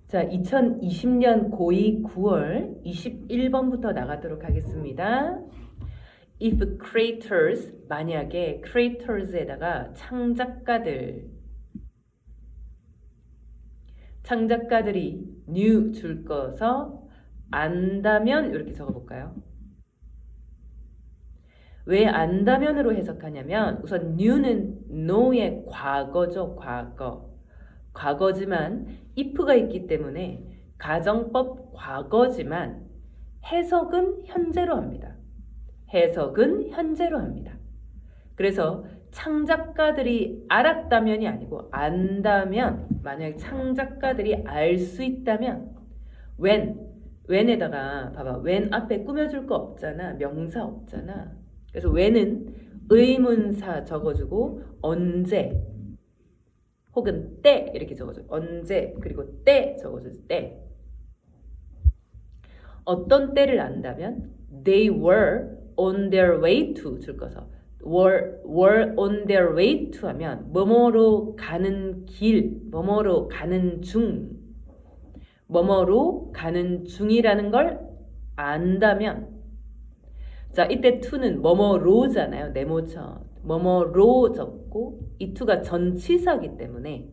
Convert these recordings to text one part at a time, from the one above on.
자, 2020년 고2 9월 21번부터 나가도록 하겠습니다. If creators, 만약에 creators에다가 창작가들이 knew 줄 거서 안다면 이렇게 적어볼까요? 왜 안다면으로 해석하냐면 우선 knew는 know의 과거죠. 과거지만 if가 있기 때문에 가정법 과거지만 해석은 현재로 합니다. 그래서 창작가들이 알았다면이 아니고 안다면, 만약에 창작가들이 알 수 있다면 when에다가 봐봐, when 앞에 꾸며줄 거 없잖아. 명사 없잖아. 그래서 when은 의문사 적어주고 언제 혹은 때 이렇게 적어줘. 언제 그리고 때 적어줘. 때. 어떤 때를 안다면 they were on their way to 줄 거서 were on their way to 하면 뭐뭐로 가는 길, 뭐뭐로 가는 중, 뭐뭐로 가는 중이라는 걸 안다면 자, 이때 to는 뭐뭐로잖아요. 네모처 뭐뭐로 적고 이 to가 전치사이기 때문에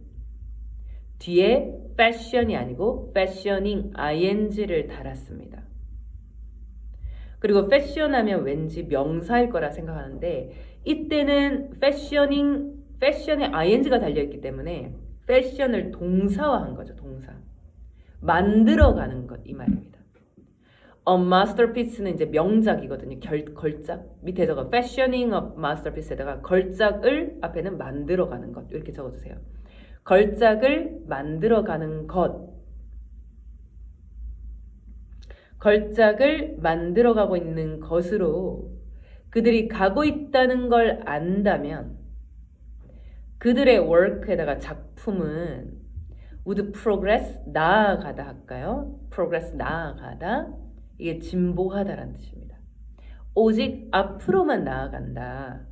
뒤에 fashion이 아니고 fashioning ing를 달았습니다. 그리고 fashion 하면 왠지 명사일 거라 생각하는데 이때는 fashion에 ing가 달려있기 때문에 fashion을 동사화한 거죠. 동사. 만들어가는 것 이 말입니다. A masterpiece는 이제 명작이거든요. 걸작. 밑에 저거 fashioning a masterpiece에다가 걸작을 앞에는 만들어가는 것 이렇게 적어주세요. 걸작을 만들어가는 것. 걸작을 만들어가고 있는 것으로 그들이 가고 있다는 걸 안다면 그들의 work에다가 작품은 would progress, 나아가다 할까요? progress, 나아가다. 이게 진보하다라는 뜻입니다. 오직 앞으로만 나아간다.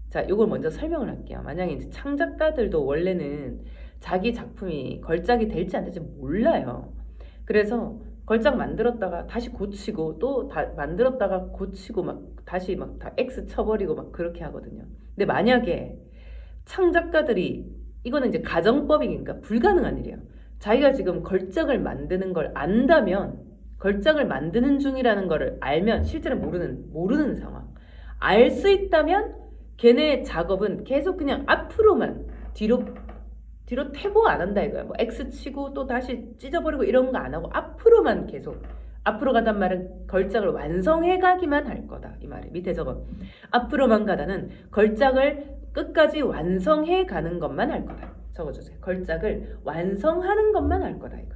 자, 이걸 먼저 설명을 할게요. 만약에 이제 창작가들도 원래는 자기 작품이 걸작이 될지 안 될지 몰라요. 그래서 걸작 만들었다가 다시 고치고 또 만들었다가 고치고 막 다시 막 다 X 쳐버리고 막 그렇게 하거든요. 근데 만약에 창작가들이 이거는 이제 가정법이니까 불가능한 일이에요. 자기가 지금 걸작을 만드는 걸 안다면 걸작을 만드는 중이라는 거를 알면 실제로 모르는 상황. 알 수 있다면 걔네 작업은 계속 그냥 앞으로만 뒤로 퇴보 안 한다 이거야. 뭐 X 치고 또 다시 찢어버리고 이런 거 안 하고 앞으로만 계속. 앞으로 가단 말은 걸작을 완성해 가기만 할 거다. 이 말이 밑에 저거. 앞으로만 가다는 걸작을 끝까지 완성해 가는 것만 할 거다. 적어주세요. 걸작을 완성하는 것만 할 거다 이거예요.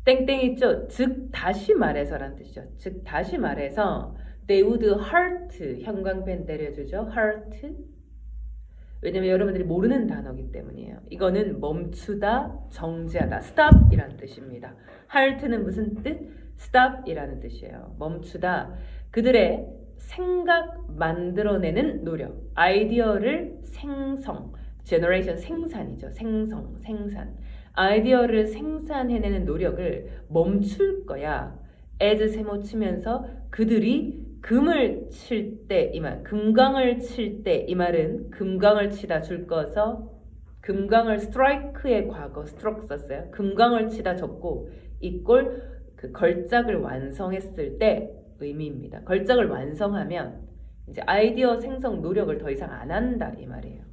땡땡 있죠? 즉 다시 말해서라는 뜻이죠. 즉 다시 말해서 they would hurt 형광펜 때려주죠. hurt. 왜냐면 여러분들이 모르는 단어이기 때문이에요. 이거는 멈추다, 정지하다. stop 이라는 뜻입니다. heart는 무슨 뜻? stop 이라는 뜻이에요. 멈추다. 그들의 생각 만들어내는 노력. 아이디어를 생성. generation 생산이죠. 생산. 아이디어를 생산해내는 노력을 멈출 거야. as 세모 치면서 그들이 금을 칠 때 이 말, 금광을 칠 때 이 말은 금광을 치다 줄 거서 금광을 strike의 과거 struck 썼어요. 금광을 치다 적고 이꼴 그 걸작을 완성했을 때 의미입니다. 걸작을 완성하면 이제 아이디어 생성 노력을 더 이상 안 한다 이 말이에요.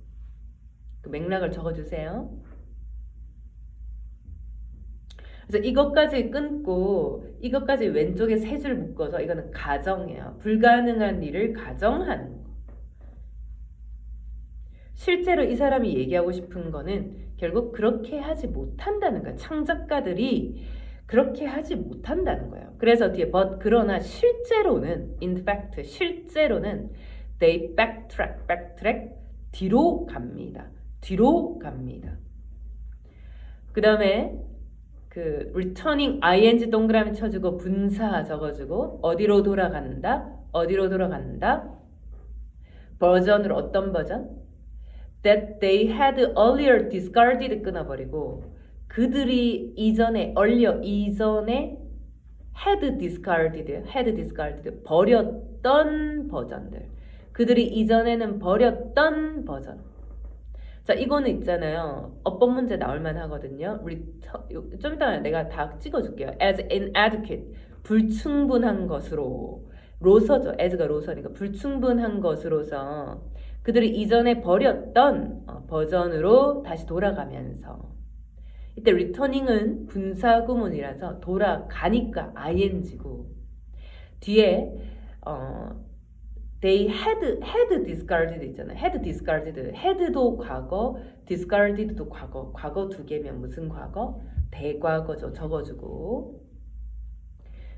그 맥락을 적어주세요. 그래서 이것까지 끊고 이것까지 왼쪽에 세 줄 묶어서 이거는 가정이에요. 불가능한 일을 가정하는 거. 실제로 이 사람이 얘기하고 싶은 거는 결국 그렇게 하지 못한다는 거야. 창작가들이 그렇게 하지 못한다는 거예요. 그래서 뒤에 but 그러나 실제로는 in fact 실제로는 they backtrack 뒤로 갑니다. 그 다음에 그 returning ing 동그라미 쳐주고 분사 적어주고 어디로 돌아간다 버전으로 어떤 버전? that they had earlier discarded 끊어버리고 그들이 이전에 had discarded 버렸던 버전들. 그들이 이전에는 버렸던 버전. 자, 이거는 있잖아요. 어법 문제 나올만 하거든요. 좀 이따 내가 다 찍어줄게요. as inadequate, 불충분한 것으로. 로서죠. as가 로서니까 불충분한 것으로서 그들이 이전에 버렸던 버전으로 다시 돌아가면서. 이때 returning은 분사구문이라서 돌아가니까 ing고 뒤에 they had discarded 있잖아요. had discarded. had도 과거, discarded도 과거. 과거 두 개면 무슨 과거? 대과거죠. 적어주고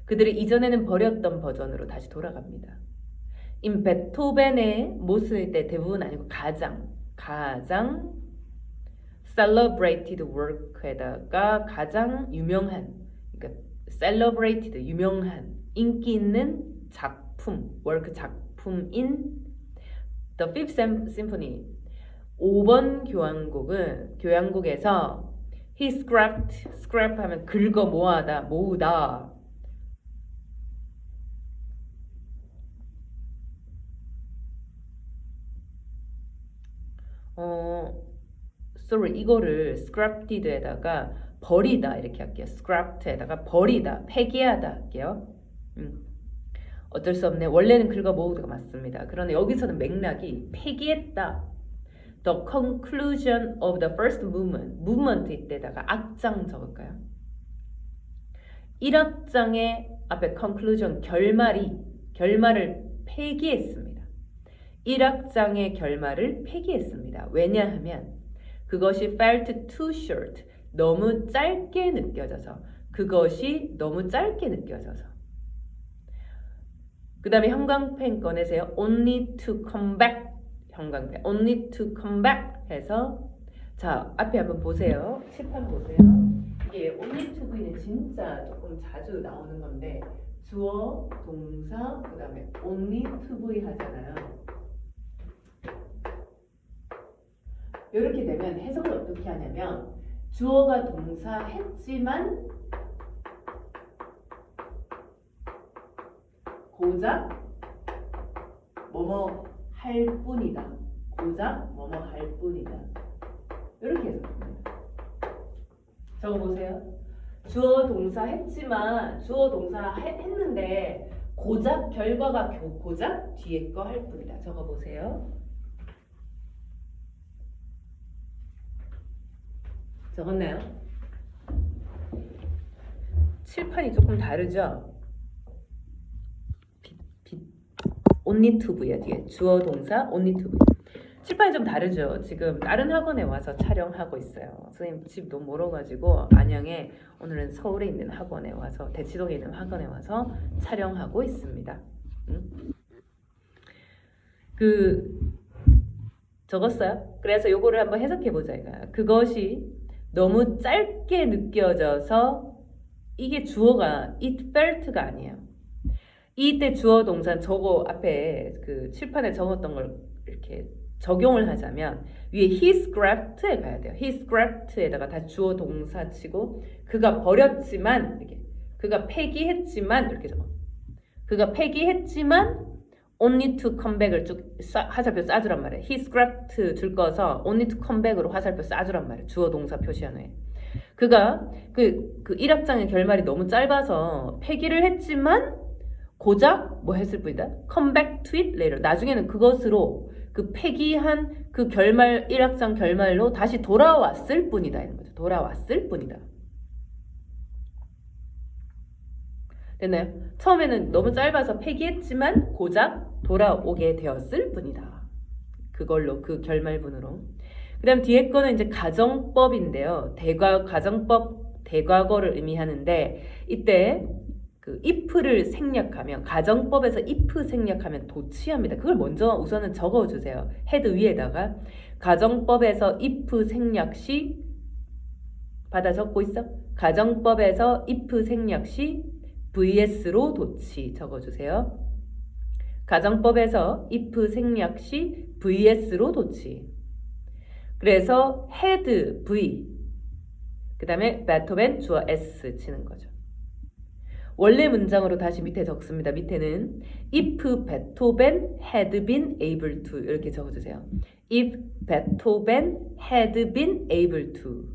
그들이 이전에는 버렸던 버전으로 다시 돌아갑니다. 인 베토벤의 뭐 쓸 때 대부분 아니고 가장 celebrated work에다가 가장 유명한, 그러니까 celebrated 유명한 인기 있는 작품, work 작품인 The Fifth Symphony 5번 교향곡에서 he scrap 하면 긁어 모으다 이거를 scrapped에다가 버리다 이렇게 할게요. scrapped에다가 버리다, 폐기하다 할게요. 어쩔 수 없네. 원래는 긁어 모으다가 맞습니다. 그런데 여기서는 맥락이 폐기했다. The conclusion of the first movement 이때다가 악장 적을까요? 1악장의 앞에 conclusion 결말을 폐기했습니다. 1악장의 결말을 폐기했습니다. 왜냐하면 그것이 felt too short, 너무 짧게 느껴져서. 그 다음에 형광펜 꺼내세요. only to come back. 형광펜 only to come back 해서 자 앞에 한번 보세요. 칠판 보세요. 이게 only to be는 진짜 조금 자주 나오는 건데 주어, 동사, 그 다음에 only to be 하잖아요. 이렇게 되면 해석을 어떻게 하냐면 주어가 동사 했지만 고작 뭐뭐 할 뿐이다. 고작 뭐뭐 할 뿐이다. 이렇게 해석합니다. 적어보세요. 주어 동사 했지만 주어 동사 했는데 고작 결과가 고작 뒤에 거 할 뿐이다. 적어보세요. 적었나요? 칠판이 조금 다르죠? only to be야 뒤에 주어 동사 only to be. 칠판이 좀 다르죠? 지금 다른 학원에 와서 촬영하고 있어요. 선생님 집 너무 멀어가지고 안양에 오늘은 서울에 있는 학원에 와서 대치동에 있는 학원에 와서 촬영하고 있습니다. 적었어요? 그래서 요거를 한번 해석해보자 이거야. 그것이 너무 짧게 느껴져서 이게 주어가 it felt가 아니에요. 이때 주어 동사 저거 앞에 그 칠판에 적었던 걸 이렇게 적용을 하자면 위에 he scrapped에 가야 돼요. he scrapped에다가 다 주어 동사 치고 그가 버렸지만 이렇게 그가 폐기했지만 이렇게 적어. 그가 폐기했지만 only to come back을 쭉 화살표 쏴주란 말이에요. he scrapped 줄 거서 only to come back으로 화살표 쏴주란 말이에요. 주어 동사 표시한 후에. 그가 그 1악장의 결말이 너무 짧아서 폐기를 했지만 고작 뭐 했을 뿐이다. come back to it later. 나중에는 그것으로 그 폐기한 그 결말 1악장 결말로 다시 돌아왔을 뿐이다 이런 거죠. 돌아왔을 뿐이다. 됐나요? 처음에는 너무 짧아서 폐기했지만 고작 돌아오게 되었을 뿐이다. 그걸로 그 결말분으로. 그 다음 뒤에 거는 이제 가정법인데요. 가정법 대과거를 의미하는데 이때 그 if를 생략하면 가정법에서 if 생략하면 도치합니다. 그걸 먼저 우선은 적어주세요. 헤드 위에다가 가정법에서 if 생략 시 받아 적고 있어? 가정법에서 if 생략 시 vs로 도치 적어주세요. 가정법에서 if 생략 시 vs로 도치. 그래서 had V 그 다음에 베토벤 주어 S 치는 거죠. 원래 문장으로 다시 밑에 적습니다. 밑에는 if 베토벤 had been able to 이렇게 적어주세요. If 베토벤 had been able to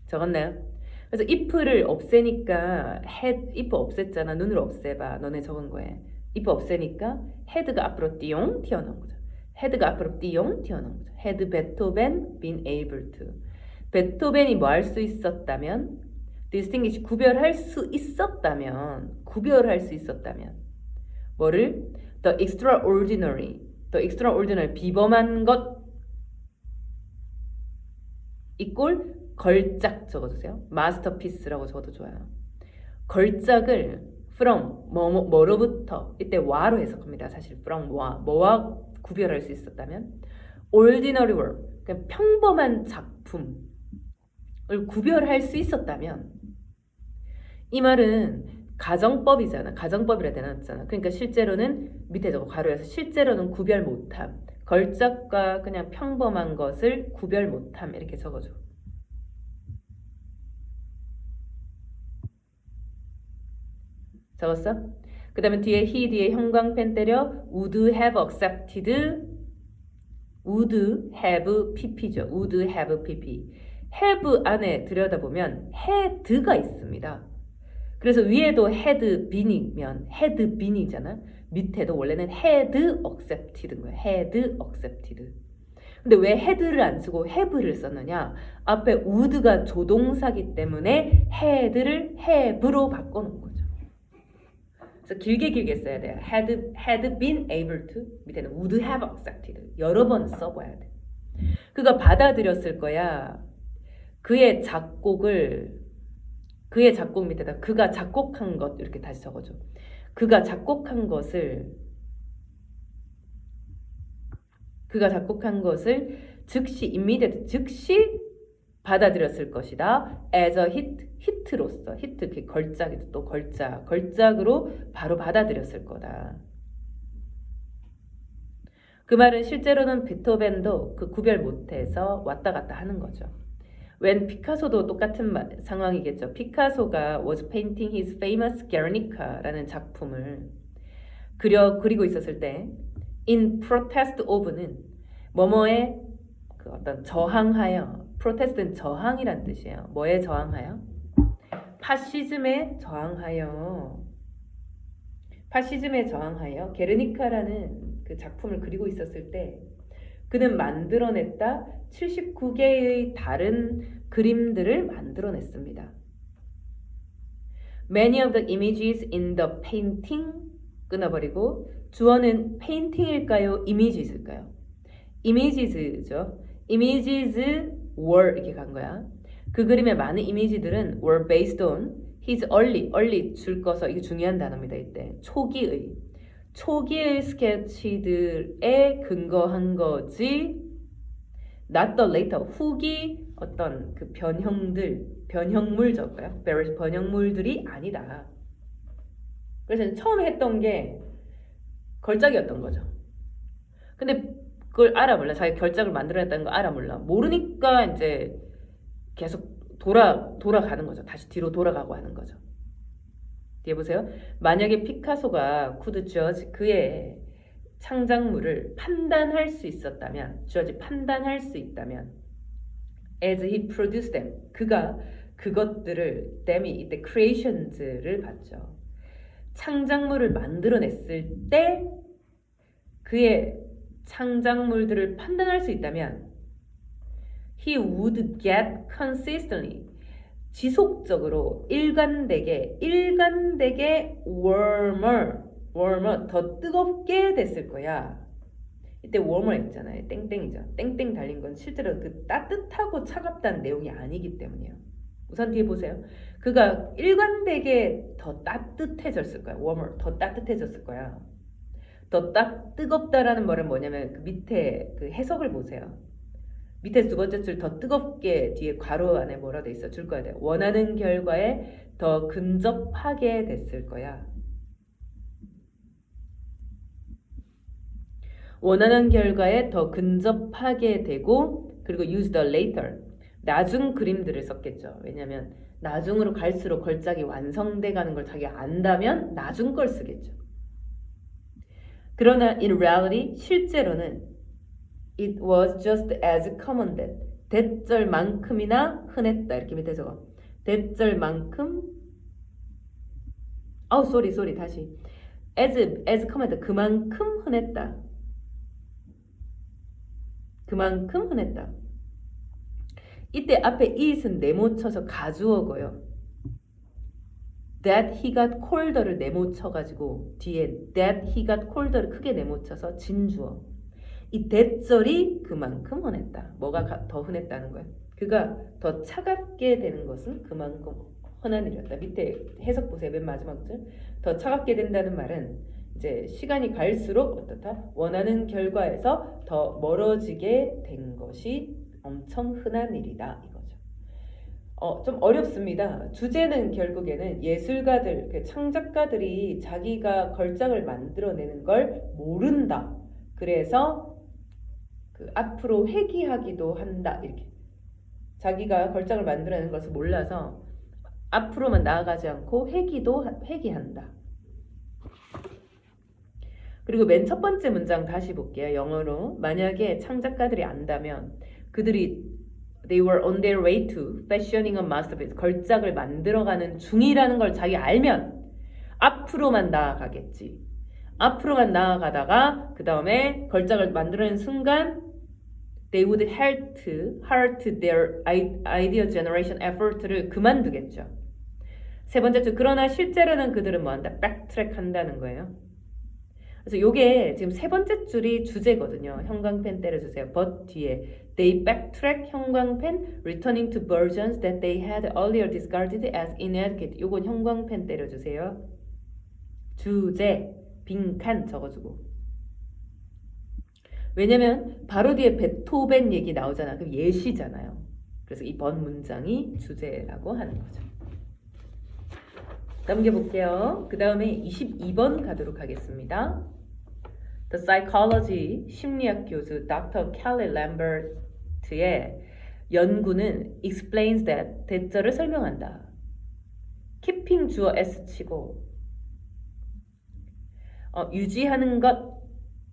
적었나요? 그래서 if를 없애니까 if 없앴잖아. 눈을 없애봐. 너네 적은 거에. if 없애니까 had가 앞으로 띠용 튀어나온 거죠. had가 앞으로 띠용 튀어나온 거죠. had 베토벤 been able to. 베토벤이 뭐 할 수 있었다면 distinguish 구별할 수 있었다면 뭐를 the extraordinary 비범한 것 이꼴 걸작 적어주세요. 마스터피스라고 적어도 좋아요. 걸작을 from 뭐로부터 이때 와로 해석합니다. 사실 from 뭐와 구별할 수 있었다면 ordinary work 그냥 평범한 작품을 구별할 수 있었다면 이 말은 가정법이잖아. 가정법이라 대놨잖아. 그러니까 실제로는 밑에 저거 가로에서 실제로는 구별 못함. 걸작과 그냥 평범한 것을 구별 못함 이렇게 적어줘. 적었어? 그 다음에 뒤에 he 뒤에 형광펜 때려 would have accepted would have pp죠. would have pp have 안에 들여다보면 had가 있습니다. 그래서 위에도 had been이면 had been이잖아. 밑에도 원래는 had accepted인 거야. had accepted. 근데 왜 had를 안 쓰고 have를 썼느냐? 앞에 would가 조동사기 때문에 had를 have로 바꿔놓은 거죠. 그래서 길게 써야 돼요. had been able to 밑에는 would have accepted 여러 번 써봐야 돼. 그가 받아들였을 거야. 그의 작곡 밑에다 그가 작곡한 것 이렇게 다시 적어줘. 그가 작곡한 것을 즉시 immediate 즉시 받아들였을 것이다. as a hit로서 hit 그 걸작이도 또 걸작으로 바로 받아들였을 거다. 그 말은 실제로는 베토벤도 그 구별 못해서 왔다 갔다 하는 거죠. 웬 피카소도 똑같은 상황이겠죠. 피카소가 was painting his famous Guernica라는 작품을 그리고 있었을 때 in protest of는 뭐뭐에 그 어떤 저항하여 protest는 저항이란 뜻이에요. 뭐에 저항하여? 파시즘에 저항하여 게르니카라는 그 작품을 그리고 있었을 때 그는 만들어냈다 79개의 다른 그림들을 만들어냈습니다. Many of the images in the painting 끊어버리고 주어는 painting일까요? images일까요? images죠. images were 이렇게 간 거야. 그 그림의 많은 이미지들은 were based on his early 줄 거서 이게 중요한 단어입니다. 이때 초기의 스케치들에 근거한 거지 not the later 후기 어떤 그 변형물 적어요. 변형물들이 아니다. 그래서 처음 했던 게 걸작이었던 거죠. 근데 그걸 알아 몰라. 자기 걸작을 만들어냈다는 거 알아 몰라. 모르니까 이제 계속 돌아가는 거죠. 다시 뒤로 돌아가고 하는 거죠. 뒤에 보세요. 만약에 피카소가 could judge 그의 창작물을 판단할 수 있었다면 판단할 수 있다면 as he produced them 그가 그것들을 them이 이때 creations를 봤죠. 창작물을 만들어냈을 때 그의 창작물들을 판단할 수 있다면 he would get consistently 지속적으로 일관되게 warmer 더 뜨겁게 됐을 거야. 이때 warmer 있잖아요. 땡땡이죠. 땡땡 달린 건 실제로 그 따뜻하고 차갑다는 내용이 아니기 때문이에요. 우선 뒤에 보세요. 그가 일관되게 더 따뜻해졌을 거야. warmer 더 따뜻해졌을 거야. 더 뜨겁다라는 말은 뭐냐면 그 밑에 그 해석을 보세요. 밑에 두 번째 줄 더 뜨겁게 뒤에 괄호 안에 뭐라 돼 있어 줄 거야 돼. 원하는 결과에 더 근접하게 됐을 거야. 원하는 결과에 더 근접하게 되고 그리고 use the later 나중 그림들을 썼겠죠. 왜냐하면 나중으로 갈수록 걸작이 완성돼 가는 걸 자기가 안다면 나중 걸 쓰겠죠. 그러나 in reality 실제로는 it was just as commanded 대절만큼이나 흔했다. 이렇게 밑에 적어. 대절만큼 sorry 다시 as commanded 그만큼 흔했다. 그만큼 흔했다. 이때 앞에 it은 네모쳐서 가주어고요. that he got colder를 네모쳐가지고 뒤에 that he got colder를 크게 네모쳐서 진주어. 이 대절이 그만큼 흔했다. 뭐가 더 흔했다는 거야? 그가 더 차갑게 되는 것은 그만큼 흔한 일이었다. 밑에 해석 보세요. 맨 마지막 줄. 더 차갑게 된다는 말은 이제 시간이 갈수록 어떻다? 원하는 결과에서 더 멀어지게 된 것이 엄청 흔한 일이다. 이거죠. 좀 어렵습니다. 주제는 결국에는 예술가들, 그 창작가들이 자기가 걸작을 만들어내는 걸 모른다. 그래서 그 앞으로 회귀하기도 한다. 이렇게 자기가 걸작을 만들어내는 것을 몰라서 앞으로만 나아가지 않고 회귀한다. 그리고 맨 첫 번째 문장 다시 볼게요. 영어로. 만약에 창작가들이 안다면 그들이 They were on their way to fashioning a masterpiece. 걸작을 만들어가는 중이라는 걸 자기 알면 앞으로만 나아가겠지. 앞으로만 나아가다가 그 다음에 걸작을 만들어내는 순간 They would halt their idea generation effort를 그만두겠죠. 세 번째 줄 그러나 실제로는 그들은 뭐한다? backtrack 한다는 거예요. 그래서 요게 지금 세 번째 줄이 주제거든요. 형광펜 때려주세요. but 뒤에 They backtrack 형광펜 returning to versions that they had earlier discarded as inadequate. 요건 형광펜 때려주세요. 주제 빈칸 적어주고. 왜냐면 바로 뒤에 베토벤 얘기 나오잖아. 그럼 예시잖아요. 그래서 이번 문장이 주제라고 하는 거죠. 넘겨볼게요. 그 다음에 22번 가도록 하겠습니다. The Psychology 심리학 교수 Dr. Kelly Lambert의 연구는 explains that 대절을 설명한다. keeping 주어 s 치고 유지하는 것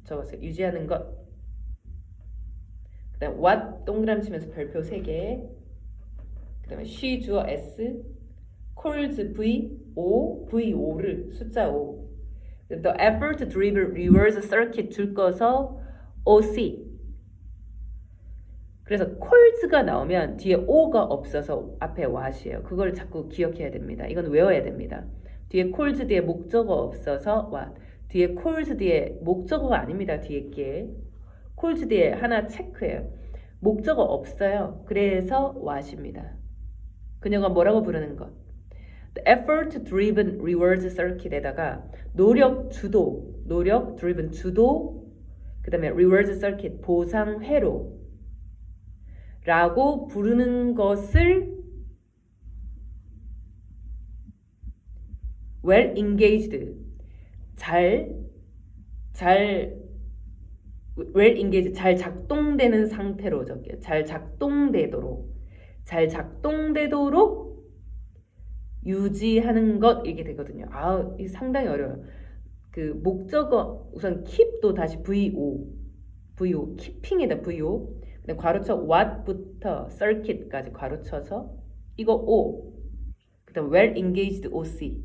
적었어요. 유지하는 것. 그 다음 what 동그라미 치면서 별표 3개. 그 다음에 she 주어 s calls VO를 숫자 5. The effort to drive reverse circuit 줄 거서 OC. 그래서 calls가 나오면 뒤에 O가 없어서 앞에 what이에요. 그걸 자꾸 기억해야 됩니다. 이건 외워야 됩니다. 뒤에 calls 뒤에 목적어 없어서 what. 뒤에 calls 뒤에 목적어가 아닙니다. 뒤에 게. calls 뒤에 하나 체크해요. 목적어 없어요. 그래서 what입니다. 그녀가 뭐라고 부르는 것. The effort driven reverse circuit에다가 노력 driven 주도 그 다음에 reverse circuit 보상 회로 라고 부르는 것을 well engaged well engaged 잘 작동되는 상태로 적게요. 잘 작동되도록 유지하는 것 이게 되거든요. 이게 상당히 어려워요. 그 목적어 우선 keep도 다시 VO keeping에다 VO 근데 괄호쳐 what부터 circuit까지 괄호쳐서 이거 O 그 다음 well engaged OC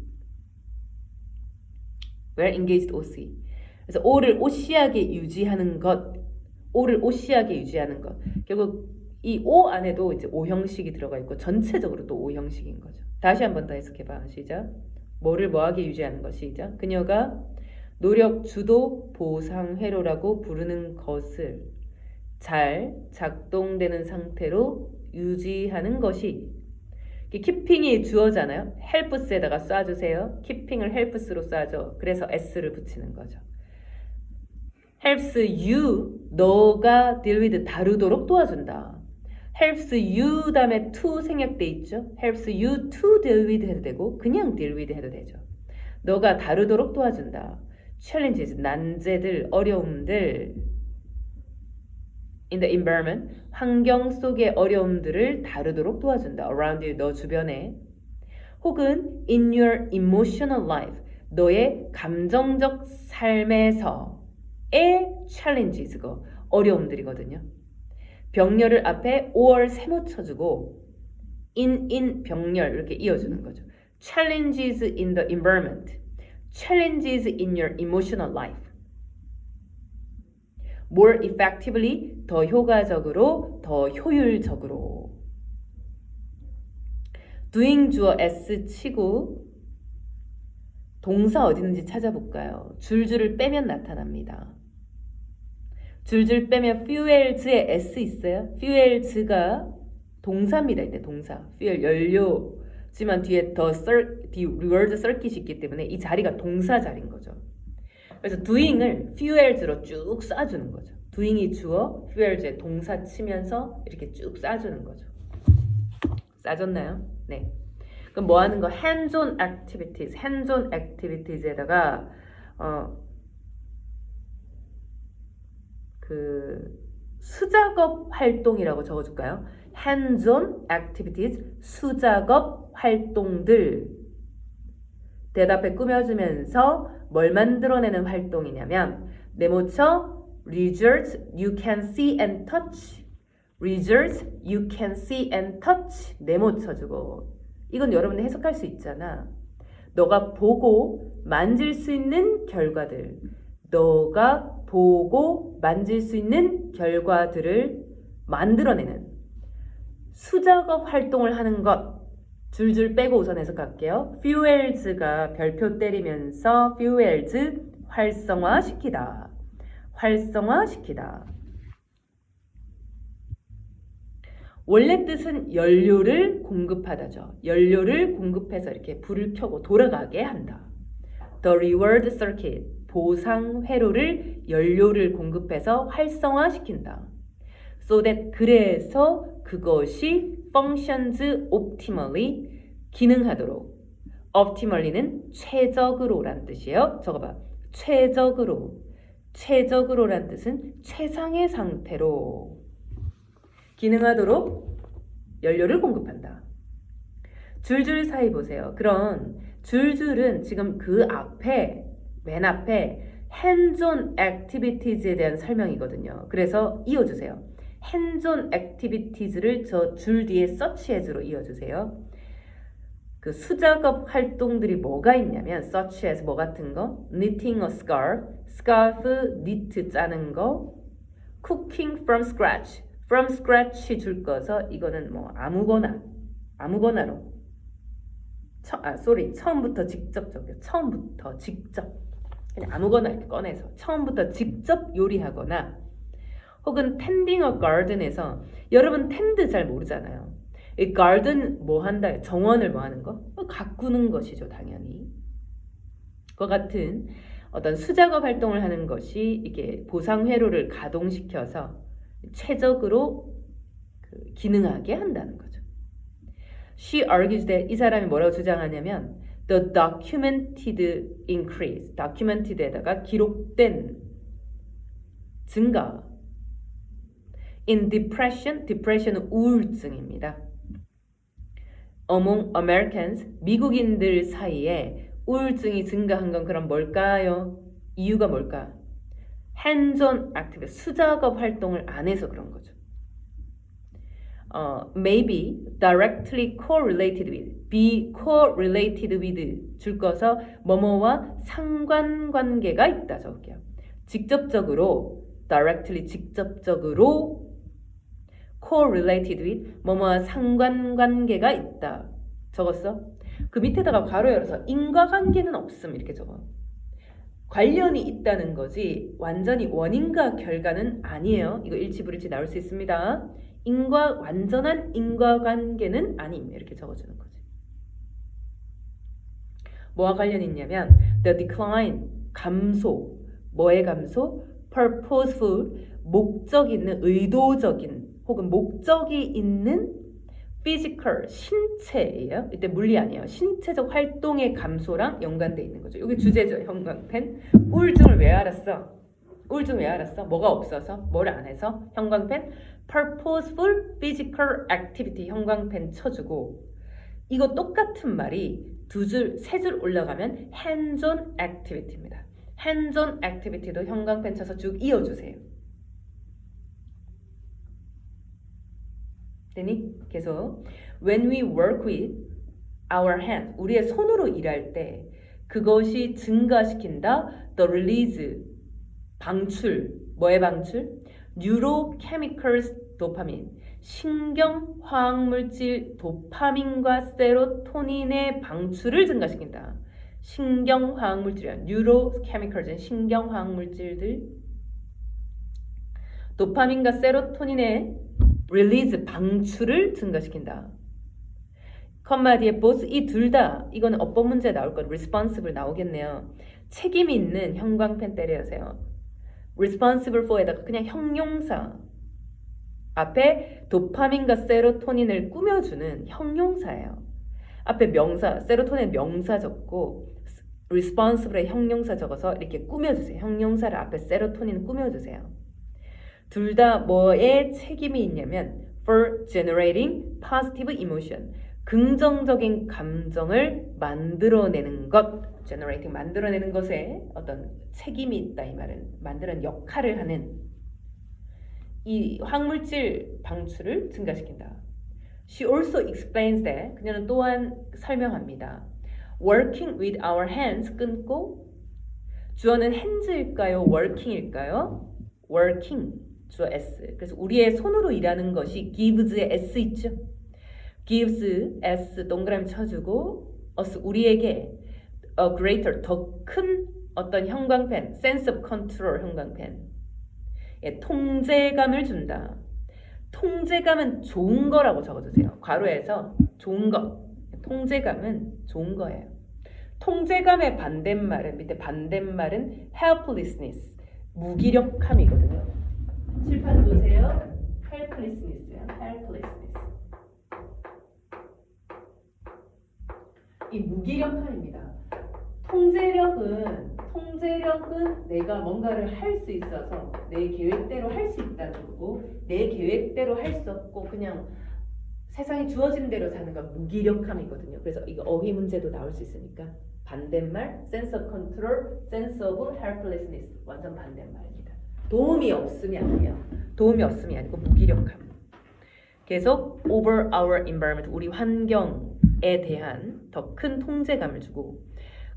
그래서 O를 오시하게 유지하는 것 결국 이 O 안에도 이제 O 형식이 들어가 있고 전체적으로 또 O 형식인 거죠. 다시 한 번 더 해석해봐. 시작. 뭐를 뭐하게 유지하는 것. 시작. 그녀가 노력 주도 보상 회로라고 부르는 것을 잘 작동되는 상태로 유지하는 것이 keeping이 주어잖아요. helps에다가 쏴주세요. keeping을 helps로 쏴줘. 그래서 s를 붙이는 거죠. helps you 너가 deal with 다루도록 도와준다. helps you 다음에 to 생략돼 있죠. helps you to deal with 해도 되고 그냥 deal with 해도 되죠. 너가 다루도록 도와준다. challenges 난제들 어려움들 in the environment, 환경 속의 어려움들을 다루도록 도와준다. around you, 너 주변에. 혹은 in your emotional life, 너의 감정적 삶에서의 challenges가 어려움들이거든요. 병렬을 앞에 or 세모 쳐주고 in 병렬 이렇게 이어주는 거죠. Challenges in the environment, challenges in your emotional life. more effectively, 더 효과적으로, 더 효율적으로. doing 주어 s 치고 동사 어디 있는지 찾아볼까요? 줄줄을 빼면 나타납니다. 줄줄 빼면 fuels에 s 있어요. fuels가 동사입니다. 이때 동사. fuel 연료지만 뒤에 word circuit이 있기 때문에 이 자리가 동사 자리인 거죠. 그래서 doing을 fuels로 쭉 쏴주는 거죠. doing이 주어, fuels에 동사 치면서 이렇게 쭉 쏴주는 거죠. 싸졌나요? 네. 그럼 뭐 하는 거? hands-on activities. hands-on activities에다가 그 수작업 활동이라고 적어줄까요? hands-on activities. 수작업 활동들. 대답에 꾸며주면서 뭘 만들어내는 활동이냐면 네모쳐 results you can see and touch. results you can see and touch. 네모 쳐주고. 이건 여러분이 해석할 수 있잖아. 너가 보고 만질 수 있는 결과들. 너가 보고 만질 수 있는 결과들을 만들어내는 수작업 활동을 하는 것. 줄줄 빼고 우선 해석할게요. fuels가 별표 때리면서 fuels 활성화시키다. 활성화시키다. 원래 뜻은 연료를 공급하다죠. 연료를 공급해서 이렇게 불을 켜고 돌아가게 한다. The reward circuit, 보상 회로를 연료를 공급해서 활성화시킨다. So that, 그래서 그것이 functions optimally, 기능하도록. optimally는 최적으로란 뜻이에요. 적어봐. 최적으로. 최적으로란 뜻은 최상의 상태로 기능하도록 연료를 공급한다. 줄줄 사이 보세요. 그런 줄줄은 지금 그 앞에, 맨 앞에 hands-on activities에 대한 설명이거든요. 그래서 이어주세요. hands-on activities를 저 줄 뒤에 such as로 이어주세요. 그 수작업 활동들이 뭐가 있냐면 such as 뭐 같은 거, knitting a scarf, scarf knit 짜는 거, cooking from scratch, from scratch 줄 거서 이거는 뭐 아무거나로 처음부터 직접 적요. 처음부터 직접 그냥 아무거나 이렇게 꺼내서 처음부터 직접 요리하거나 혹은 tending a garden에서 여러분 tend 잘 모르잖아요. 이 garden 뭐 한다? 정원을 뭐 하는 거? 가꾸는 것이죠, 당연히. 그와 같은 어떤 수작업 활동을 하는 것이 이게 보상 회로를 가동시켜서 최적으로 기능하게 한다는 거죠. She argues that 이 사람이 뭐라고 주장하냐면 the documented increase, documented에다가 기록된 증가 in depression, depression은 우울증입니다. Among Americans, 미국인들 사이에 우울증이 증가한 건 그럼 뭘까요? 이유가 뭘까? hands-on activity, 수작업 활동을 안 해서 그런 거죠. Maybe directly correlated with, be correlated with 줄 거서 뭐뭐와 상관관계가 있다 적을게요. 직접적으로, directly 직접적으로 correlated with 뭐뭐와 상관관계가 있다 적었어? 그 밑에다가 괄호 열어서 인과관계는 없음 이렇게 적어. 관련이 있다는 거지 완전히 원인과 결과는 아니에요. 이거 일치불일치 나올 수 있습니다. 완전한 인과관계는 아님 이렇게 적어주는 거지. 뭐와 관련이 있냐면 the decline, 감소, 뭐의 감소? purposeful, 목적 있는, 의도적인 혹은 목적이 있는 physical, 신체예요. 이때 물리 아니에요. 신체적 활동의 감소랑 연관되어 있는 거죠. 이게 주제죠. 형광펜. 우울증을 왜 알았어? 우울증 왜 알았어? 뭐가 없어서? 뭘 안 해서? 형광펜 purposeful physical activity 형광펜 쳐주고 이거 똑같은 말이 두 줄, 세 줄 올라가면 hands-on activity입니다. hands-on activity도 형광펜 쳐서 쭉 이어주세요. 되니? 계속 when we work with our hand 우리의 손으로 일할 때 그것이 증가시킨다 the release 방출 뭐의 방출? neurochemicals 도파민 신경화학물질 도파민과 세로토닌의 방출을 증가시킨다. 신경화학물질이야. neurochemicals 신경화학물질들 도파민과 세로토닌의 release 방출을 증가시킨다. 컴마 뒤에 both 이 둘 다 이거는 어법 문제에 나올 건 responsible 나오겠네요. 책임 있는 형광펜 때려주세요. responsible for에다가 그냥 형용사 앞에 도파민과 세로토닌을 꾸며주는 형용사예요. 앞에 명사 세로토닌 명사 적고 responsible에 형용사 적어서 이렇게 꾸며주세요. 형용사를 앞에 세로토닌 꾸며주세요. 둘 다 뭐에 책임이 있냐면 for generating positive emotion 긍정적인 감정을 만들어내는 것 generating 만들어내는 것에 어떤 책임이 있다 이 말은 만드는 역할을 하는 이 화학물질 방출을 증가시킨다. She also explains that 그녀는 또한 설명합니다. Working with our hands 끊고 주어는 hands일까요? working일까요? working 주어 s. 그래서 우리의 손으로 일하는 것이 gives의 s 있죠? gives s 동그라미 쳐주고 us 우리에게 a greater 더 큰 어떤 형광펜 sense of control 형광펜 예, 통제감을 준다. 통제감은 좋은 거라고 적어주세요. 괄호에서 좋은 거 통제감은 좋은 거예요. 통제감의 반대말은 밑에 반대말은 helplessness 무기력함이거든요. 칠판 보세요. helplessness요. helplessness 이 무기력함입니다. 통제력은 내가 뭔가를 할 수 있어서 내 계획대로 할 수 있다는 거고 내 계획대로 할 수 없고 그냥 세상이 주어진 대로 사는 건 무기력함이거든요. 그래서 이거 어휘 문제도 나올 수 있으니까 반대말 sense of control, sense of helplessness 완전 반대말입니다. 도움이 없음이 아니에요. 도움이 없음이 아니고 무기력함. 계속 over our environment 우리 환경에 대한 더 큰 통제감을 주고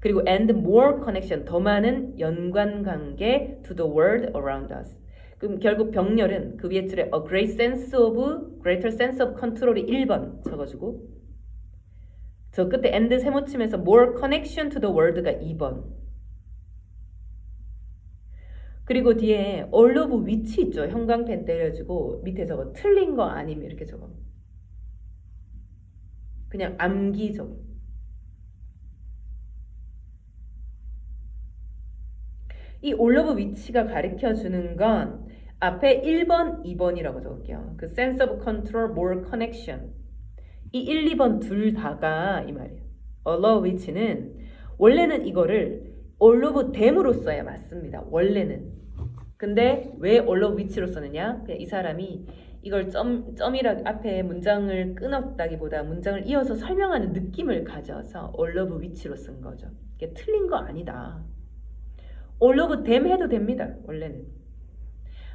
그리고 and more connection 더 많은 연관관계 to the world around us. 그럼 결국 병렬은 그 위에 줄에 a greater sense of control이 1번 적어주고 저 끝에 and 세모치면서 more connection to the world가 2번 그리고 뒤에 all of which 있죠. 형광펜 때려주고 밑에 저거 틀린 거 아니면 이렇게 적어 그냥 암기적 이 all of which가 가르쳐주는 건 앞에 1번, 2번이라고 적을게요. 그 sense of control, more connection 이 1, 2번 둘 다가 이 말이에요. all of which는 원래는 이거를 all of them으로 써야 맞습니다. 원래는. 근데 왜 all of which로 썼느냐? 그냥 이 사람이 이걸 점이라 앞에 문장을 끊었다기보다 문장을 이어서 설명하는 느낌을 가져서 all of which로 쓴 거죠. 이게 틀린 거 아니다. all of them 해도 됩니다. 원래는.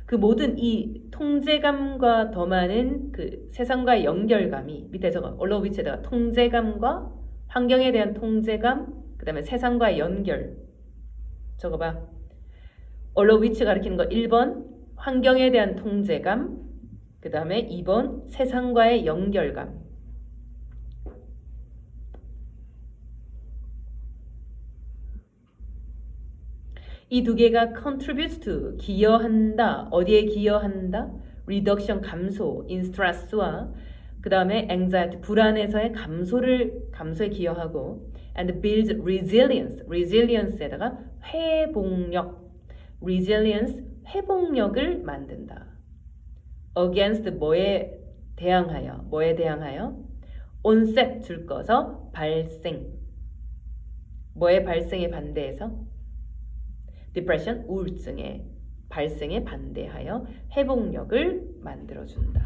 그 모든 이 통제감과 더 많은 그 세상과의 연결감이 밑에 저거 all of which에다가 통제감과 환경에 대한 통제감 그 다음에 세상과의 연결 저거 봐. all of which 가리키는 거 1번 환경에 대한 통제감 그 다음에 2번 세상과의 연결감 이 두 개가 contributes to 기여한다. 어디에 기여한다? reduction 감소, in stress와 그 다음에 anxiety 불안에서의 감소에 기여하고 and builds resilience, resilience에다가 회복력, resilience 회복력을 만든다. against 뭐에 대항하여 onset 줄 꺼서 발생 뭐의 발생에 반대해서 depression 우울증에 발생에 반대하여 회복력을 만들어준다.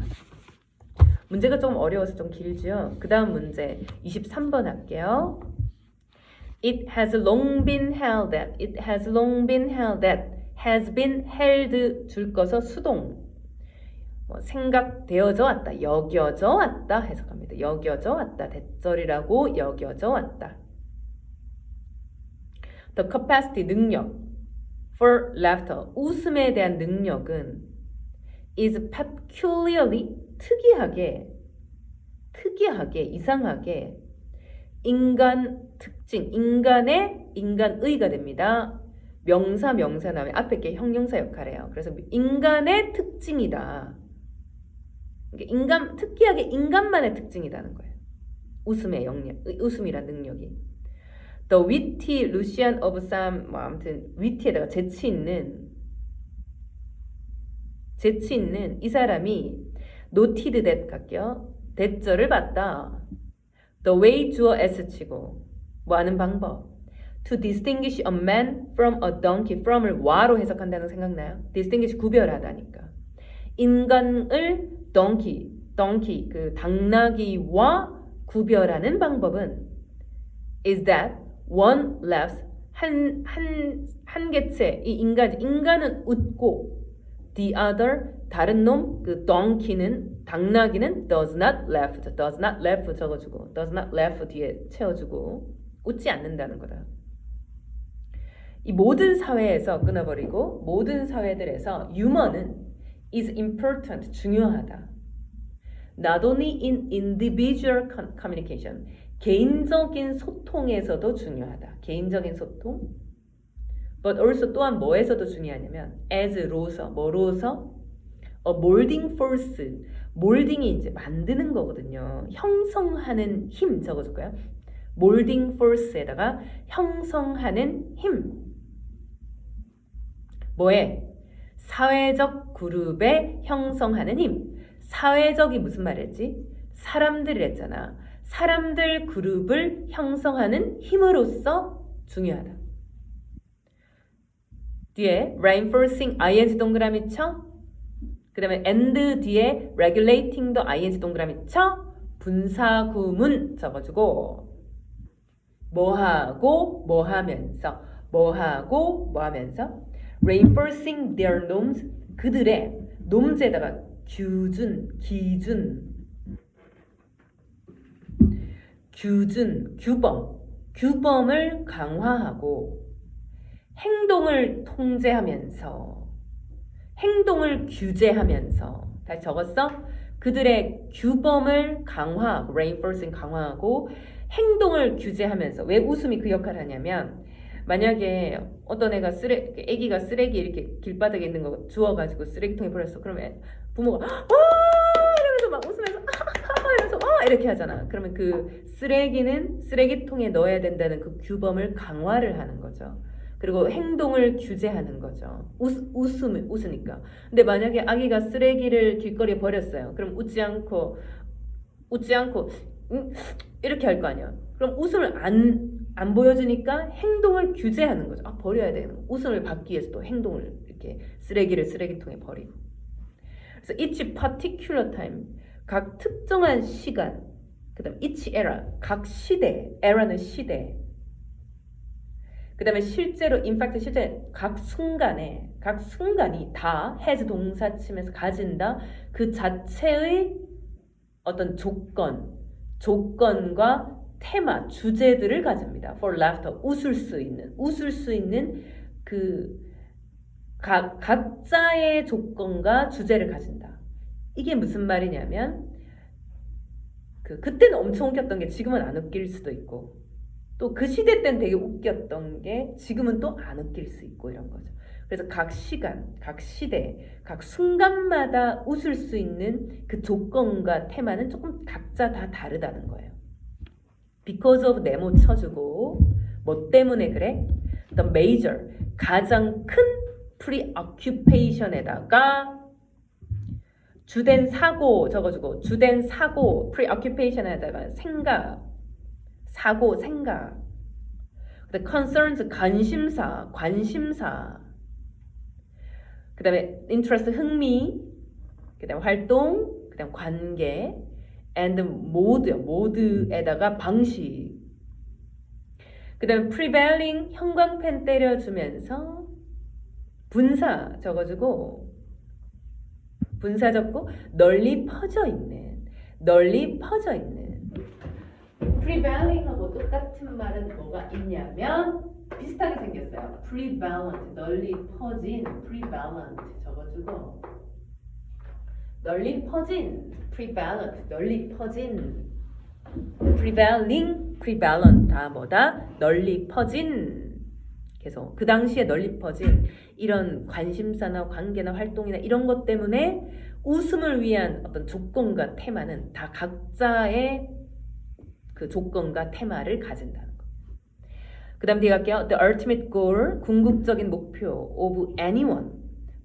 문제가 조금 어려워서 좀 길죠. 그 다음 문제 23번 할게요. It has long been held that. It has long been held that. has been held 줄 것서 수동. 생각되어져 왔다. 여겨져 왔다 해석합니다. 여겨져 왔다. 대절이라고 여겨져 왔다. The capacity 능력 for laughter 웃음에 대한 능력은 is peculiarly 특이하게 이상하게 인간 특징 인간의가 됩니다. 명사 나오면 앞에 게 형용사 역할이에요. 그래서 인간의 특징이다. 특이하게 인간만의 특징이라는 거예요. 웃음의 영역, 웃음이란 능력이. The witty Lucian of some, 아무튼 witty에다가 재치 있는 이 사람이 noted that 갈게요. 대절을 받다. The way 주어 s 치고 뭐 하는 방법. To distinguish a man from a donkey. from을 와로 해석한다는 거 생각나요? distinguish 구별하다니까. 인간을 donkey 그 당나귀와 구별하는 방법은 is that one laughs 한 개체 이 인간은 웃고 the other 다른 놈 그 donkey는 당나귀는 does not laugh 적어주고 does not laugh 뒤에 채워주고 웃지 않는다는 거다. 이 모든 사회에서 끊어버리고 모든 사회들에서 유머는 is important 중요하다. Not only in individual communication 개인적인 소통에서도 중요하다. 개인적인 소통. But also 또한 뭐에서도 중요하냐면 as로서 뭐로서 a molding force. 몰딩이 이제 만드는 거거든요. 형성하는 힘 적어줄까요? molding force에다가 형성하는 힘. 뭐에? 사회적 그룹에 형성하는 힘. 사회적이 무슨 말이었지? 사람들이랬잖아. 사람들 그룹을 형성하는 힘으로써 중요하다. 뒤에 reinforcing ing 동그라미 쳐. 그 다음에 and 뒤에 regulating도 ing 동그라미 쳐. 분사구문 적어주고 뭐하고 뭐하면서 reinforcing their norms 그들의 놈즈에다가 규범을 강화하고 행동을 통제하면서 행동을 규제하면서 다시 적었어? 그들의 규범을 강화하고 reinforcing 강화하고 행동을 규제하면서 왜 웃음이 그 역할을 하냐면 만약에 어떤 애기가 쓰레기 이렇게 길바닥에 있는 거 주워가지고 쓰레기통에 버렸어. 그러면 부모가 이러면서 막 웃으면서 이러면서 이렇게 하잖아. 그러면 그 쓰레기는 쓰레기통에 넣어야 된다는 그 규범을 강화를 하는 거죠. 그리고 행동을 규제하는 거죠. 웃으니까. 근데 만약에 아기가 쓰레기를 길거리에 버렸어요. 그럼 웃지 않고 이렇게 할 거 아니야. 그럼 웃음을 안 보여주니까 행동을 규제하는 거죠. 버려야 되는 거. 웃음을 받기 위해서 또 행동을 이렇게 쓰레기를 쓰레기통에 버리고. 그래서 each particular time 각 특정한 시간. 그다음 each era 각 시대. era는 시대. 그다음에 실제로 in fact 실제 각 순간이 다 has 동사치면서 가진다. 그 자체의 어떤 조건과 테마, 주제들을 가집니다. For laughter, 웃을 수 있는 그 각자의 조건과 주제를 가진다. 이게 무슨 말이냐면 그때는 엄청 웃겼던 게 지금은 안 웃길 수도 있고 또 그 시대 때는 되게 웃겼던 게 지금은 또 안 웃길 수 있고 이런 거죠. 그래서 각 시간, 각 시대, 각 순간마다 웃을 수 있는 그 조건과 테마는 조금 각자 다 다르다는 거예요. Because of 네모 쳐주고 뭐 때문에 그래? The major 가장 큰 preoccupation에다가 주된 사고 적어주고 주된 사고 preoccupation에다가 생각 The concerns 관심사 그 다음에 interest, 흥미, 그 다음에 활동, 그 다음에 관계, and mode에다가 방식. 그 다음에 prevailing, 형광펜 때려주면서 분사 적어주고, 분사 적고, 널리 퍼져 있는. prevailing하고 똑같은 말은 뭐가 있냐면 비슷하게 생겼어요. prevalent, 널리 퍼진, prevalent 적어주고, 널리 퍼진, prevalent, 널리 퍼진, prevailing, prevalent 다 뭐다? 널리 퍼진. 계속 그 당시에 널리 퍼진 이런 관심사나 관계나 활동이나 이런 것 때문에 웃음을 위한 어떤 조건과 테마는 다 각자의 그 조건과 테마를 가진다는 거. 그 다음 뒤에 갈게요. The ultimate goal, 궁극적인 목표 of anyone,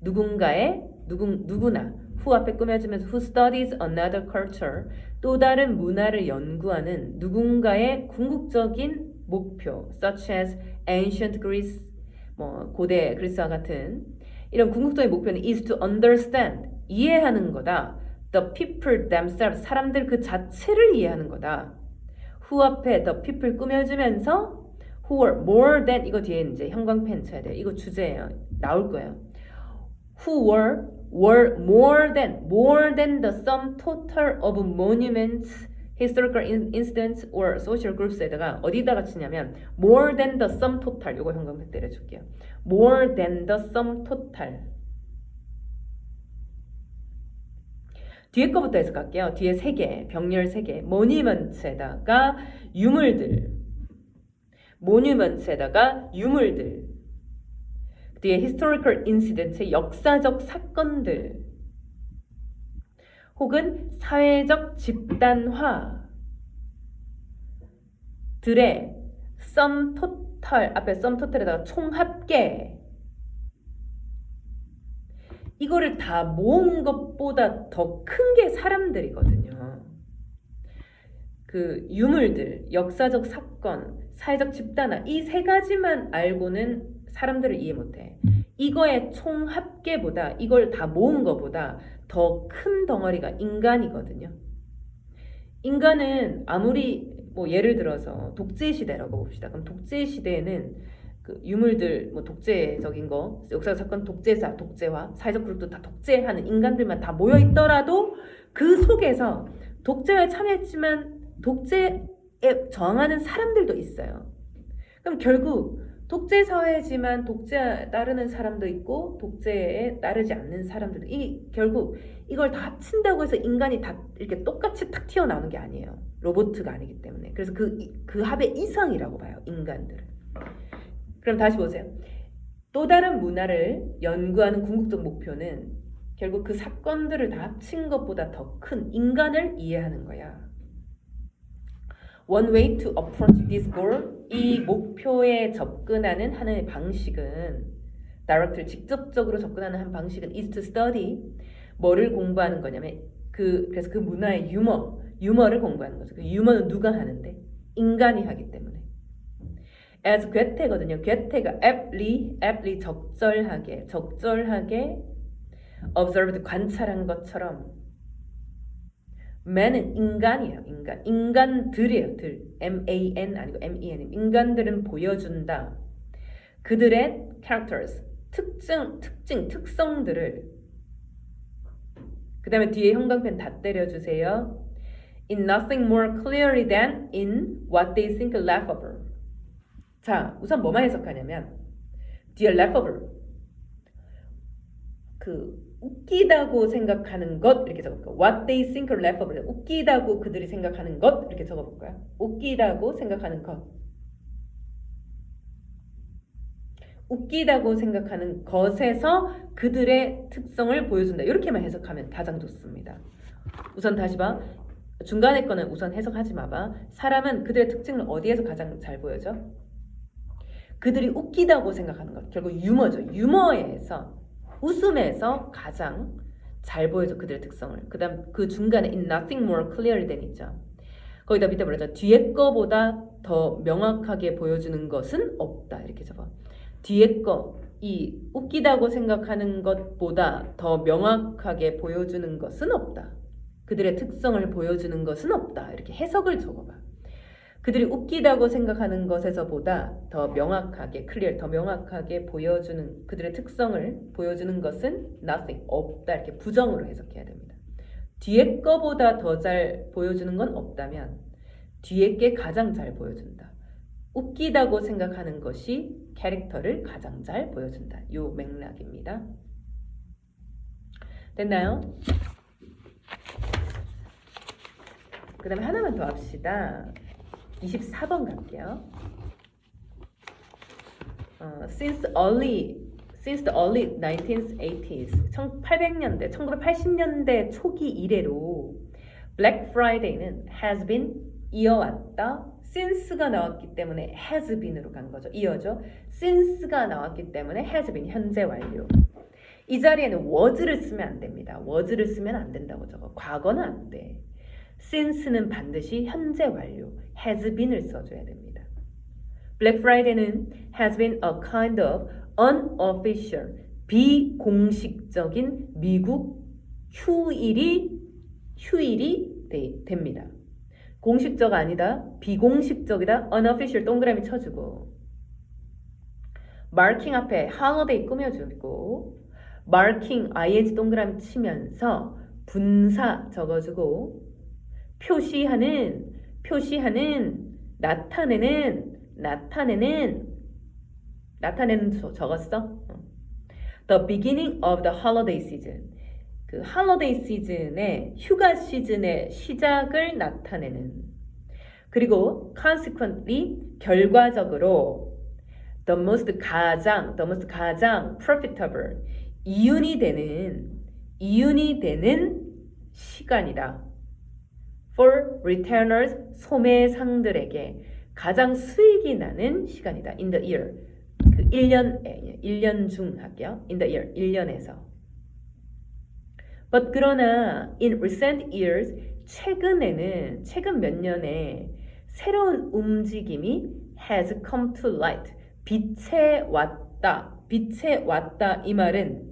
누구나 who 앞에 꾸며주면서 who studies another culture, 또 다른 문화를 연구하는 누군가의 궁극적인 목표 such as ancient Greece, 뭐 고대 그리스와 같은 이런 궁극적인 목표는 is to understand, 이해하는 거다. The people themselves, 사람들 그 자체를 이해하는 거다. who 앞에 the people 꾸며주면서 who were more than, 이거 뒤에 이제 형광펜 쳐야 돼요. 이거 주제예요. 나올 거예요. who were more than the sum total of monuments, historical incidents or social groups에다가 어디다가 치냐면 more than the sum total, 이거 형광펜 때려줄게요. more than the sum total. 뒤에 거부터 해석할게요. 뒤에 3개, 병렬 3개. 모니먼트에다가 유물들. 뒤에 historical incident, 역사적 사건들. 혹은 사회적 집단화 들의 sum total, 앞에 sum total에다가 총합계. 이거를 다 모은 것보다 더 큰 게 사람들이거든요. 그 유물들, 역사적 사건, 사회적 집단화, 이 3가지만 알고는 사람들을 이해 못해. 이거의 총합계보다, 이걸 다 모은 것보다 더 큰 덩어리가 인간이거든요. 인간은 아무리 뭐 예를 들어서 독재시대라고 봅시다. 그럼 독재시대에는 그 유물들, 뭐 독재적인 거, 역사 사건, 독재사, 독재화, 사회적 그룹도 다 독재하는 인간들만 다 모여 있더라도 그 속에서 독재에 참여했지만 독재에 저항하는 사람들도 있어요. 그럼 결국 독재 사회지만 독재에 따르는 사람도 있고 독재에 따르지 않는 사람들도, 결국 이걸 다 합친다고 해서 인간이 다 이렇게 똑같이 탁 튀어나오는 게 아니에요. 로봇가 아니기 때문에. 그래서 그 합의 이상이라고 봐요, 인간들을. 그럼 다시 보세요. 또 다른 문화를 연구하는 궁극적 목표는 결국 그 사건들을 다 합친 것보다 더 큰 인간을 이해하는 거야. One way to approach this goal, 이 목표에 접근하는 하나의 방식은, directly, 직접적으로 접근하는 한 방식은 is to study, 뭐를 공부하는 거냐면 그래서 그 문화의 유머를 공부하는 거죠. 그 유머는 누가 하는데? 인간이 하기 때문에. as 괴테거든요. 괴테가 aptly 적절하게 observed, 관찰한 것처럼 man은 인간이에요. 인간들이에요. man 아니고 men. 인간들은 보여준다. 그들의 characters, 특성들을. 그 다음에 뒤에 형광펜 다 때려주세요. in nothing more clearly than in what they think laughable. 자, 우선 뭐만 해석하냐면 뒤에 laughable, 웃기다고 생각하는 것 이렇게 적어볼까요? What they think laughable, 웃기다고 그들이 생각하는 것 이렇게 적어볼까요? 웃기다고 생각하는 것, 웃기다고 생각하는 것에서 그들의 특성을 보여준다. 이렇게만 해석하면 가장 좋습니다. 우선 다시 봐. 중간에 거는 우선 해석하지 마봐. 사람은 그들의 특징을 어디에서 가장 잘 보여줘? 그들이 웃기다고 생각하는 것, 결국 유머죠. 유머에서, 웃음에서 가장 잘 보여줘, 그들의 특성을. 그 다음 그 중간에 in nothing more clearly than 있죠. 거기다 밑에 뭐라죠? 뒤에 거보다 더 명확하게 보여주는 것은 없다. 이렇게 적어. 뒤에 거 이 웃기다고 생각하는 것보다 더 명확하게 보여주는 것은 없다. 그들의 특성을 보여주는 것은 없다. 이렇게 해석을 적어봐. 그들이 웃기다고 생각하는 것에서보다 더 명확하게, 더 명확하게 보여주는, 그들의 특성을 보여주는 것은 nothing, 없다. 이렇게 부정으로 해석해야 됩니다. 뒤에 거보다 더 잘 보여주는 건 없다면 뒤에 게 가장 잘 보여준다. 웃기다고 생각하는 것이 캐릭터를 가장 잘 보여준다. 요 맥락입니다. 됐나요? 그 다음에 하나만 더 합시다. 24번 갈게요. Since the early 1980s, 1800년대, 1980년대 초기 이래로 Black Friday는 has been 이어왔다. since가 나왔기 때문에 has been으로 간 거죠. 이어죠. since가 나왔기 때문에 has been 현재 완료. 이 자리에는 was를 쓰면 안 됩니다. was를 쓰면 안 된다고 적어. 과거는 안 돼. since는 반드시 현재 완료, has been을 써줘야 됩니다. Black Friday는 has been a kind of unofficial, 비공식적인 미국 휴일이 됩니다. 공식적 아니다, 비공식적이다, unofficial 동그라미 쳐주고 marking 앞에 holiday 꾸며주고 marking ing 동그라미 치면서 분사 적어주고 표시하는, 나타내는 적었어? The beginning of the holiday season. 그 holiday season의 휴가 시즌의 시작을 나타내는. 그리고 consequently 결과적으로 the most 가장 profitable 이윤이 되는 시간이다. For returners 소매상들에게 가장 수익이 나는 시간이다. In the year. 그 1년 중 할게요. In the year. 1년에서. But 그러나 in recent years 최근 몇 년에 새로운 움직임이 has come to light. 빛에 왔다 이 말은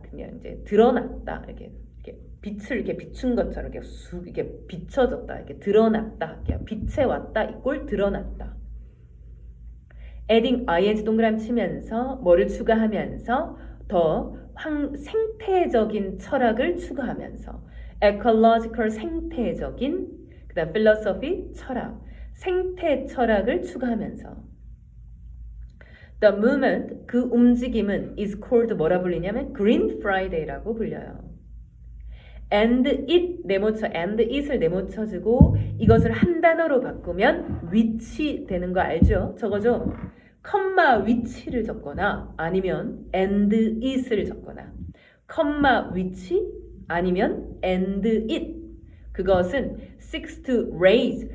그냥 이제 드러났다. 이렇게 빛을 이렇게 비춘 것처럼 이렇게 비춰졌다. 이렇게 드러났다 할게요. 빛에 왔다 이꼴 드러났다. adding ing 동그라미 치면서 뭐를 추가하면서 더 생태적인 철학을 추가하면서 ecological 생태적인 그다음 philosophy 철학 생태 철학을 추가하면서 the movement 그 움직임은 is called 뭐라 불리냐면 Green Friday라고 불려요. and it and it을 네모쳐주고 이것을 한 단어로 바꾸면 which 되는 거 알죠? 적어줘. 컴마 which를 적거나 아니면 and it을 적거나 컴마 which 아니면 and it 그것은 seeks to raise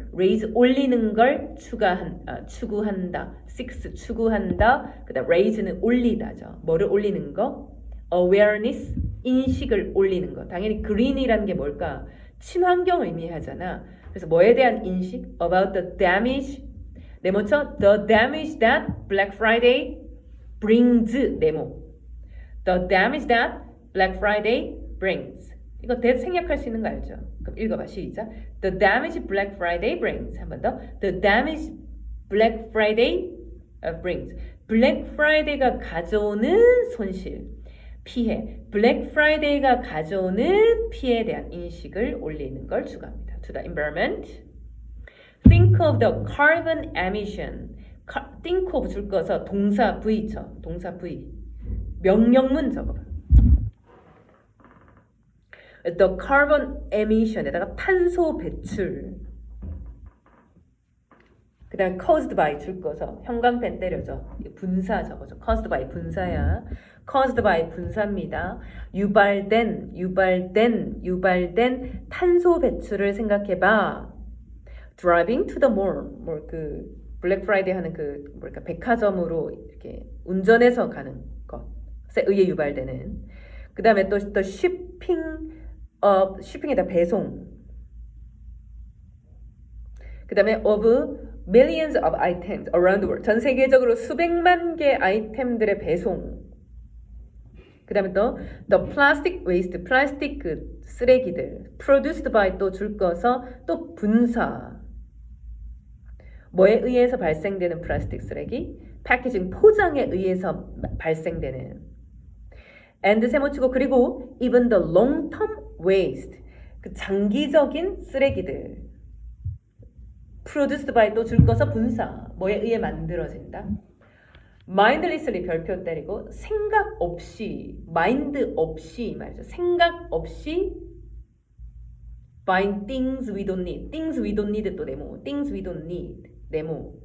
올리는 걸 추구한다. seeks 추구한다. 그다음 raise는 올리다죠. 뭐를 올리는 거? awareness 인식을 올리는 거. 당연히 green이라는 게 뭘까? 친환경을 의미하잖아. 그래서 뭐에 대한 인식? about the damage 네모쳐 the damage that Black Friday brings 네모 the damage that Black Friday brings 이거 생략할 수 있는 거 알죠? 그럼 읽어봐 시작 the damage Black Friday brings 한 번 더 the damage Black Friday brings Black Friday가 가져오는 손실 피해 Black Friday가 가져오는 피해에 대한 인식을 올리는 걸 추구합니다. To the environment Think of the carbon emission. Think of 줄 거서 동사 V 쳐. 동사 V. 명령문 적어봐. The carbon emission에다가 탄소 배출. 그 다음 caused by 줄 거서 형광펜 때려줘. 분사 적어줘. caused by 분사야. caused by 분사입니다. 유발된 탄소 배출을 생각해봐. Driving to the mall, 그 블랙 프라이데이 하는 그 뭐랄까 백화점으로 이렇게 운전해서 가는 것에 의해 유발되는. 그 다음에 또 shipping에다 배송. 그 다음에 of millions of items around the world. 전 세계적으로 수백만 개 아이템들의 배송. 그 다음에 또 the plastic waste, 플라스틱 그 쓰레기들 produced by 또 줄 거서 또 분사. 뭐에 의해서 발생되는 플라스틱 쓰레기? 패키징, 포장에 의해서 발생되는. and 세모치고 그리고 even the long-term waste, 그 장기적인 쓰레기들. produced by 또 줄 거서 분사. 뭐에 의해 만들어진다? mindlessly 별표 때리고 생각 없이, 마인드 없이 말이죠. 생각 없이 buying things we don't need. things we don't need 또 네모. things we don't need. 네모.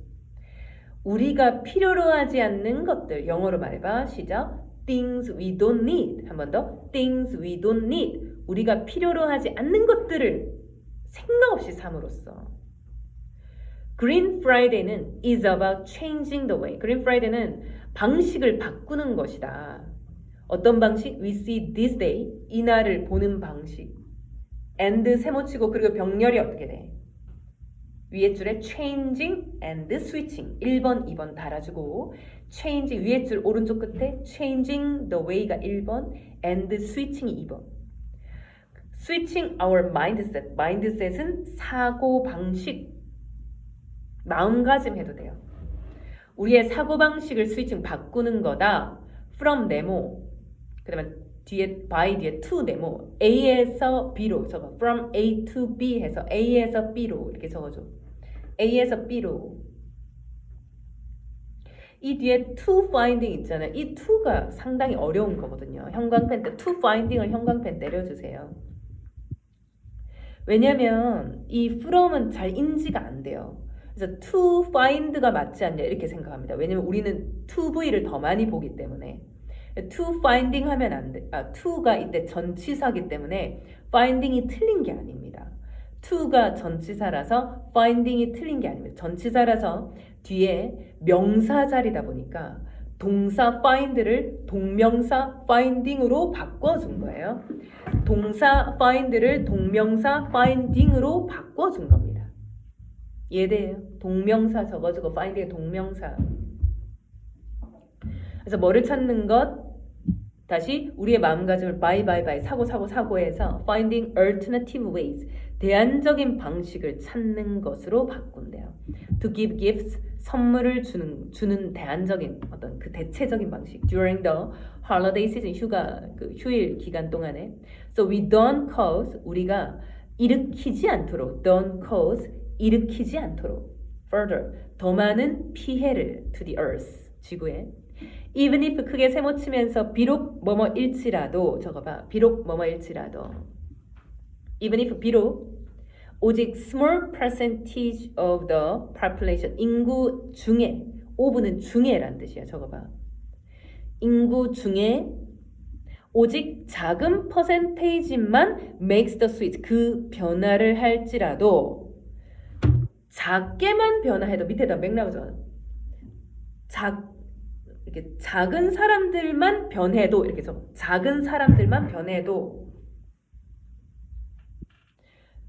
우리가 필요로 하지 않는 것들. 영어로 말해봐. 시작. things we don't need. 한 번 더. things we don't need. 우리가 필요로 하지 않는 것들을 생각 없이 삼으로써. Green Friday는 is about changing the way. Green Friday는 방식을 바꾸는 것이다. 어떤 방식? We see this day. 이날을 보는 방식. and 세모치고 그리고 병렬이 어떻게 돼? 위에 줄에 changing and switching 1번, 2번 달아주고 changing 위에 줄 오른쪽 끝에 changing the way가 1번 and switching이 2번. switching our mindset. mindset은 사고방식. 마음가짐 해도 돼요. 우리의 사고방식을 스위칭 바꾸는 거다. from 네모. 그 다음에 뒤에 by 뒤에 to 네모. A에서 B로 적어. from A to B 해서 A에서 B로 이렇게 적어줘. A에서 B로. 이 뒤에 to finding 있잖아요. 이 to가 상당히 어려운 거거든요. 형광펜 때 to finding을 형광펜 때려주세요. 왜냐면 이 from은 잘 인지가 안 돼요. 그래서 to find가 맞지 않냐 이렇게 생각합니다. 왜냐면 우리는 toV를 더 많이 보기 때문에 to finding 하면 안 돼. to가 이때 전치사기 때문에 finding이 틀린 게 아닙니다. to가 전치사라서 finding이 틀린 게 아닙니다. 전치사라서 뒤에 명사 자리다 보니까 동사 find를 동명사 finding으로 바꿔준 거예요. 동사 find를 동명사 finding으로 바꿔준 겁니다. 이해돼요? 동명사 적어주고 find의 동명사. 그래서 뭐를 찾는 것? 다시 우리의 마음가짐을 by 사고해서 finding alternative ways 대안적인 방식을 찾는 것으로 바꾼대요. To give gifts 선물을 주는 대안적인 어떤 그 대체적인 방식. During the holiday season 휴일 기간 동안에. So we don't cause 우리가 일으키지 않도록 don't cause 일으키지 않도록 further 더 많은 피해를 to the earth 지구에 even if 크게 세모치면서 비록 뭐뭐일지라도 적어봐. 비록 뭐뭐일지라도 even if 비록 오직 small percentage of the population 인구 중에 of는 중에란 뜻이야. 적어봐. 인구 중에 오직 작은 퍼센테이지만 makes the switch 그 변화를 할지라도 작게만 변화해도 밑에다 맥락을 이렇게 작은 사람들만 변해도 이렇게 적어. 작은 사람들만 변해도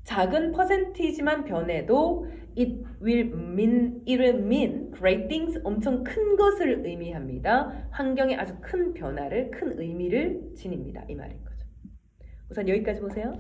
작은 퍼센티지만 변해도 it will mean great things 엄청 큰 것을 의미합니다. 환경에 아주 큰 변화를 큰 의미를 지닙니다. 이 말인 거죠. 우선 여기까지 보세요.